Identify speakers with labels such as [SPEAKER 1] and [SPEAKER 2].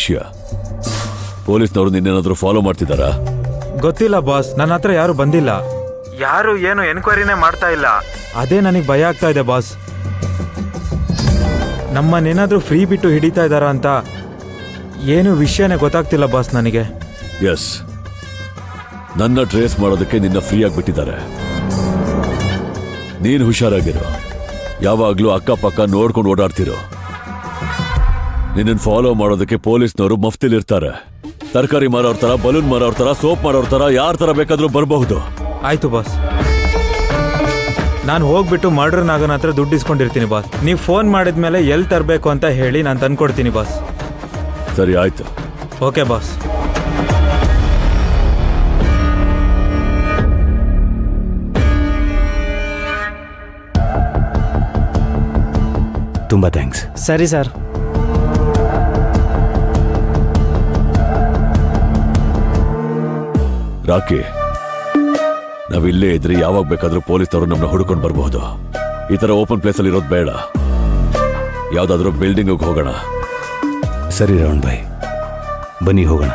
[SPEAKER 1] ವಿಷಯ ಪೊಲೀಸ್ನವರು ನಿನ್ನೇನಾದ್ರೂ ಫಾಲೋ ಮಾಡ್ತಿದ್ದಾರಾ?
[SPEAKER 2] ಗೊತ್ತಿಲ್ಲ ಬಾಸ್, ನನ್ನ ಹತ್ರ ಯಾರು ಬಂದಿಲ್ಲ, ಯಾರು ಏನು ಎನ್ಕ್ವೈರಿನೇ ಮಾಡ್ತಾ ಇಲ್ಲ. ಅದೇ ನನಗೆ ಭಯ ಆಗ್ತಾ ಇದೆ ಬಾಸ್. ನಮ್ಮನ್ನೇನಾದ್ರೂ ಫ್ರೀ ಬಿಟ್ಟು ಹಿಡಿತಾ ಇದ್ದಾರಾ ಅಂತ ಏನು ವಿಷಯನೇ ಗೊತ್ತಾಗ್ತಿಲ್ಲ ಬಾಸ್ ನನಗೆ.
[SPEAKER 1] ಎಸ್, ನನ್ನ ಟ್ರೇಸ್ ಮಾಡೋದಕ್ಕೆ ನಿನ್ನ ಫ್ರೀ ಆಗಿಬಿಟ್ಟಿದ್ದಾರೆ. ನೀನು ಹುಷಾರಾಗಿರು, ಯಾವಾಗ್ಲೂ ಅಕ್ಕಪಕ್ಕ ನೋಡ್ಕೊಂಡು ಓಡಾಡ್ತಿರೋ. ನಿನ್ನನ್ನು ಫಾಲೋ ಮಾಡೋದಕ್ಕೆ ಪೊಲೀಸ್ನವರು ಮಫ್ತಿಲಿರ್ತಾರೆ. ತರಕಾರಿ ಮಾರೋರ್ ತರ, ಬಲೂನ್ ಮಾರೋರ್ ತರ, ಸೋಪ್ ಮಾರೋರ್ ತರ, ಯಾರ ತರ ಬೇಕಾದ್ರೂ ಬರಬಹುದು.
[SPEAKER 2] ಆಯ್ತು ಬಾಸ್, ನಾನು ಹೋಗ್ಬಿಟ್ಟು ಮರ್ಡರ್ ನಾಗನ ಹತ್ರ ದುಡ್ಡು ಇಸ್ಕೊಂಡಿರ್ತೀನಿ ಬಾಸ್. ನೀವು ಫೋನ್ ಮಾಡಿದ್ಮೇಲೆ ಎಲ್ಲಿ ತರಬೇಕು ಅಂತ ಹೇಳಿ ನಾನು ತಂದ್ಕೊಡ್ತೀನಿ ಬಾಸ್.
[SPEAKER 1] ಸರಿ ಆಯ್ತು.
[SPEAKER 2] Okay boss.
[SPEAKER 3] ತುಂಬ ಥ್ಯಾಂಕ್ಸ್.
[SPEAKER 4] ಸರಿ ಸರ್.
[SPEAKER 1] ರಾಕಿ, ನಾವಿಲ್ಲೇ ಇದ್ರೆ ಯಾವಾಗ ಬೇಕಾದ್ರೂ ಪೊಲೀಸ್ನವರು ನಮ್ಮನ್ನ ಹುಡುಕೊಂಡು ಬರಬಹುದು. ಈ ತರ ಓಪನ್ ಪ್ಲೇಸ್ ಅಲ್ಲಿ ಇರೋದು ಬೇಡ. ಯಾವ್ದಾದ್ರೂ ಬಿಲ್ಡಿಂಗ್ ಹೋಗೋಣ.
[SPEAKER 3] ಸರಿ ರಾವಣ್ ಭಾಯ್, ಬನ್ನಿ ಹೋಗೋಣ.